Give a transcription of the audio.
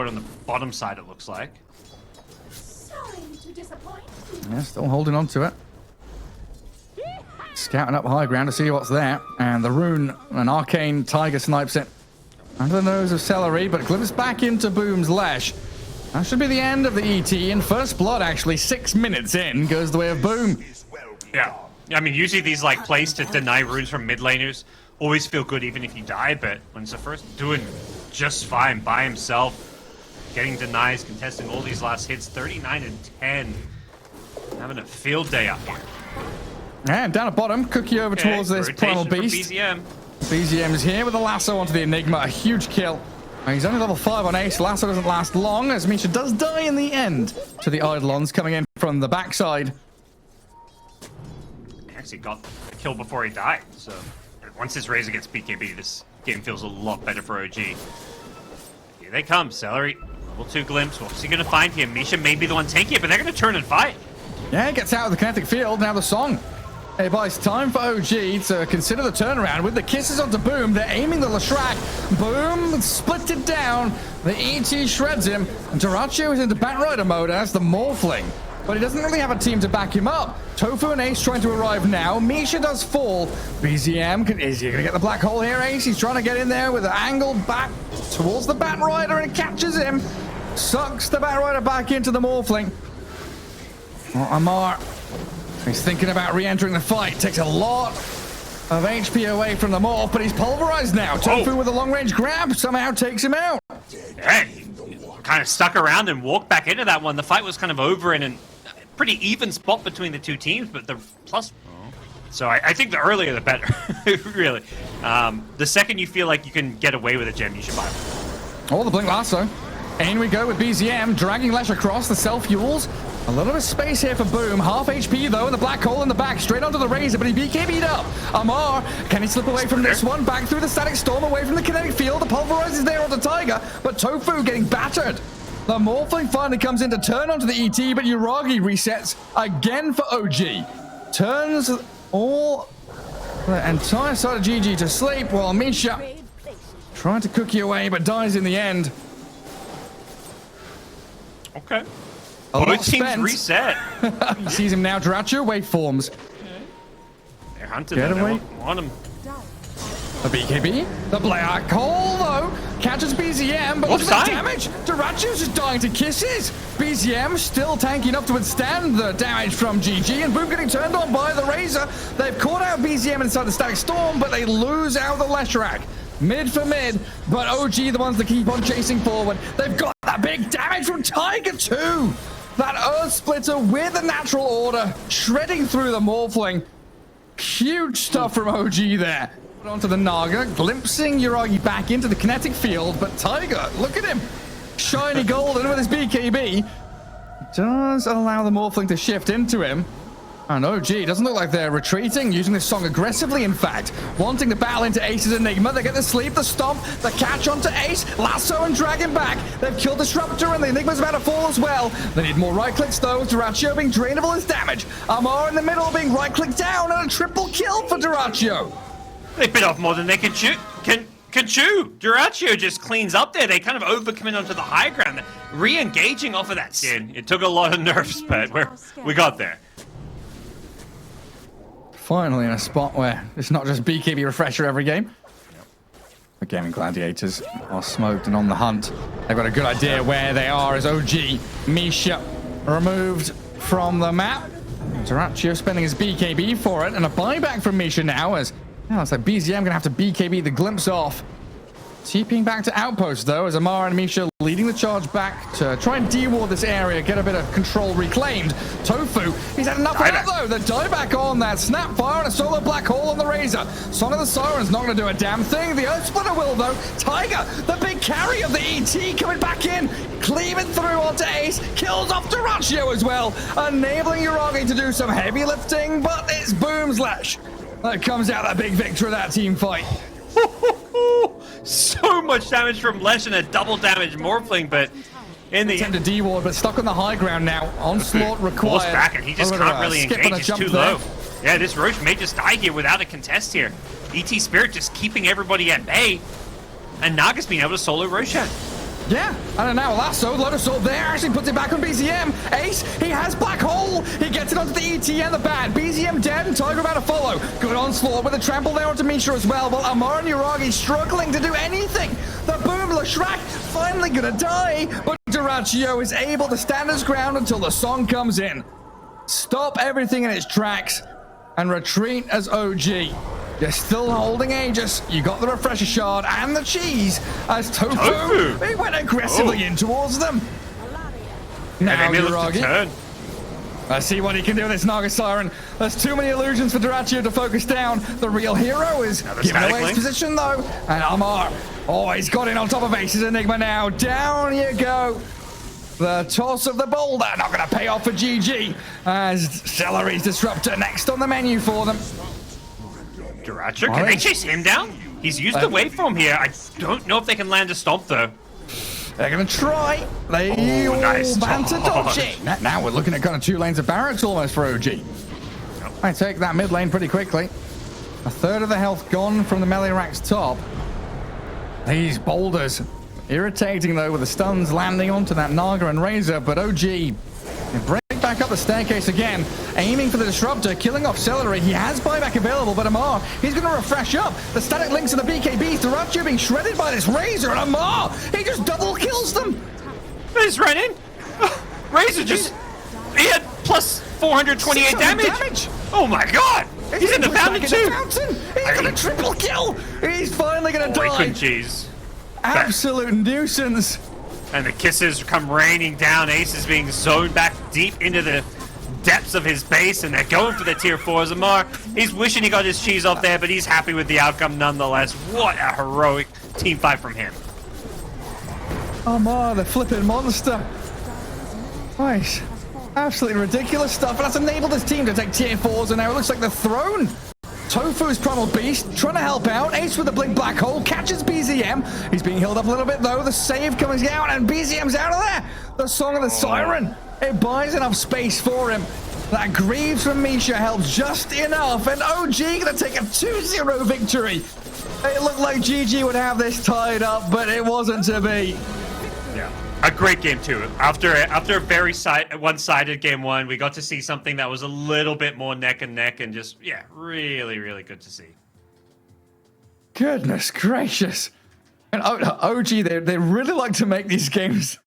forward on the bottom side, it looks like. Sorry to disappoint. Yeah, still holding on to it. Scouting up high ground to see what's there. And the rune, an arcane tiger snipes it under the nose of Celery, but glimpses back into Boom's Lesh. That should be the end of the ET, and first blood actually 6 minutes in goes the way of Boom. Yeah, I mean, usually these like plays to deny runes from mid laners always feel good even if you die, but when it's the first doing just fine by himself, getting denies, contesting all these last hits, 39 and 10, having a field day up here. And down at bottom, Cookie over towards this Primal Beast. BZM is here with a lasso onto the Enigma, a huge kill. He's only level 5 on Ace. Lasso doesn't last long, as Misha does die in the end to the Eidolons coming in from the backside. He actually got a kill before he died, so once his Razor gets BKB, this game feels a lot better for OG. Here they come, Celery. Level 2 glimpse. What's he going to find here? Misha may be the one taking it, but they're going to turn and fight. Yeah, he gets out of the kinetic field. Now the song. It buys time for OG to consider the turnaround with the kisses onto Boom. They're aiming the Leshrac. Boom split it down. The ET shreds him. And Dyrachyo is into Batrider mode as the Morphling. But he doesn't really have a team to back him up. Tofu and Ace trying to arrive now. Misha does fall. BZM, is he going to get the black hole here, Ace? He's trying to get in there with an angle back towards the Batrider, and it catches him. Sucks the Batrider back into the Morphling. Well, Amar, he's thinking about re-entering the fight. Takes a lot of HP away from the Morph, but he's pulverized now. Tofu with a long-range grab somehow takes him out. Hey, he kind of stuck around and walked back into that one. The fight was kind of over in a pretty even spot between the two teams, but the plus... So I think the earlier the better, really. The second you feel like you can get away with a gem, you should buy one. Oh, the Blink Lasso. In we go with BZM, dragging Lesh across the self-fuels. A little bit of space here for Boom. Half HP, though, and the black hole in the back. Straight onto the Razor, but he BKB'd up. Amar, can he slip away from this one? Back through the static storm, away from the kinetic field. The pulverize is there on the Tiger, but Tofu getting battered. The Morphling finally comes in to turn onto the ET, but Uragi resets again for OG. Turns all the entire side of GG to sleep, while Misha trying to cookie away, but dies in the end. Okay. Both teams reset. He sees him now. Dyrachyo waveforms. They're hunting him. They want him. The BKB. The black hole, though, catches BZM, but look at the damage. Dyrachyo's just dying to kisses. BZM still tanky enough to withstand the damage from GG, and Boom getting turned on by the Razor. They've caught out BZM inside the static storm, but they lose out the Leshrac. Mid for mid, but OG the ones that keep on chasing forward. They've got that big damage from Tiger too. That Earth Splitter with the natural order, shredding through the Morphling. Huge stuff from OG there. Put onto the Naga, glimpsing Uragi back into the kinetic field, but Tiger, look at him. Shiny golden with his BKB. Does allow the Morphling to shift into him. And OG doesn't look like they're retreating, using this song aggressively, in fact. Wanting to battle into Ace's Enigma. They get the sleep, the stomp, the catch onto Ace, lasso and drag him back. They've killed Disruptor and the Enigma's about to fall as well. They need more right clicks though. Dyrachyo being drained of all his damage. Amar in the middle being right clicked down, and a triple kill for Dyrachyo. They bit off more than they can chew. Can chew. Dyrachyo just cleans up there. They kind of overcommit onto the high ground, re-engaging off of that skin. It took a lot of nerfs, but we got there. Finally in a spot where it's not just BKB refresher every game. The Gaimin Gladiators are smoked and on the hunt. They've got a good idea where they are as OG. Misha removed from the map. Dyrachyo spending his BKB for it, and a buyback from Misha now as it's like BZM gonna have to BKB the glimpse off. TPing back to Outpost though, as Amar and Misha leading the charge back to try and deward this area, get a bit of control reclaimed. Tofu, he's had enough of that though. The dieback on that Snapfire and a solo black hole on the Razor. Song of the Siren's not going to do a damn thing. The Earth Splitter will though. Tiger, the big carry of the ET, coming back in, cleaving through onto Ace, kills off Dyrachyo as well, enabling Uragi to do some heavy lifting, but it's Boom's Lesh that comes out that big victory of that team fight. So much damage from Lesh and a double damage Morphling, but in the end, to deward, but stuck on the high ground now. Onslaught required. Force back, and he just can't really engage. He's too low. Yeah, this Roche may just die here without a contest here. ET Spirit just keeping everybody at bay, and Naga's being able to solo Roshan. Yeah, and now Lasso, Lotus Sword there, actually puts it back on BZM. Ace, he has Black Hole. He gets it onto the ET and the Bat. BZM dead and Tiger about to follow. Good onslaught with a trample there onto Misha as well. While Amar and Yuragi struggling to do anything. The Boom Lashrak finally gonna die, but Duraccio is able to stand his ground until the song comes in. Stop everything in its tracks and retreat as OG. You're still holding Aegis. You got the Refresher Shard and the cheese as Tofu. He went aggressively in towards them. Now Yuragi. Let's see what he can do with this Naga Siren. There's too many illusions for Duraccio to focus down. The real hero is giving away his position though. And Amar, oh, he's got in on top of Ace's Enigma now. Down you go. The toss of the boulder, not going to pay off for GG, as Celery's Disruptor next on the menu for them. Duraccio, can they chase him down? He's used the waveform here. I don't know if they can land a stomp, though. They're going to try. They all banter dodge it. Now we're looking at kind of 2 lanes of barracks almost for OG. I take that mid lane pretty quickly. A third of the health gone from the melee rack's top. These boulders. Irritating though with the stuns landing onto that Naga and Razor, but OG break back up the staircase again, aiming for the Disruptor, killing off Celery. He has buyback available, but Amar, he's going to refresh up. The static links to the BKBs, Duraccio being shredded by this Razor, and Amar, he just double kills them. He's right in. Razor just, he had plus 428 damage. Oh my god. He's in the fountain too. He's got a triple kill. He's finally going to die. Jeez. Absolute nuisance. And the kisses come raining down. Ace is being zoned back deep into the depths of his base, and they're going for the tier 4. Amar, he's wishing he got his cheese off there, but he's happy with the outcome nonetheless. What a heroic team fight from him. Amar, the flipping monster. Nice. Absolutely ridiculous stuff, and that's enabled his team to take tier 4s, and now it looks like the throne. Tofu's Primal Beast trying to help out. Ace with the Blink Black Hole catches BZM. He's being healed up a little bit though. The save coming out and BZM's out of there. The Song of the Siren. It buys enough space for him. That Greaves from Misha helps just enough. And OG gonna take a 2-0 victory. It looked like GG would have this tied up, but it wasn't to be. Yeah. A great game too. After a very one-sided game 1, we got to see something that was a little bit more neck and neck, and just really, really good to see. Goodness gracious! And OG, they really like to make these games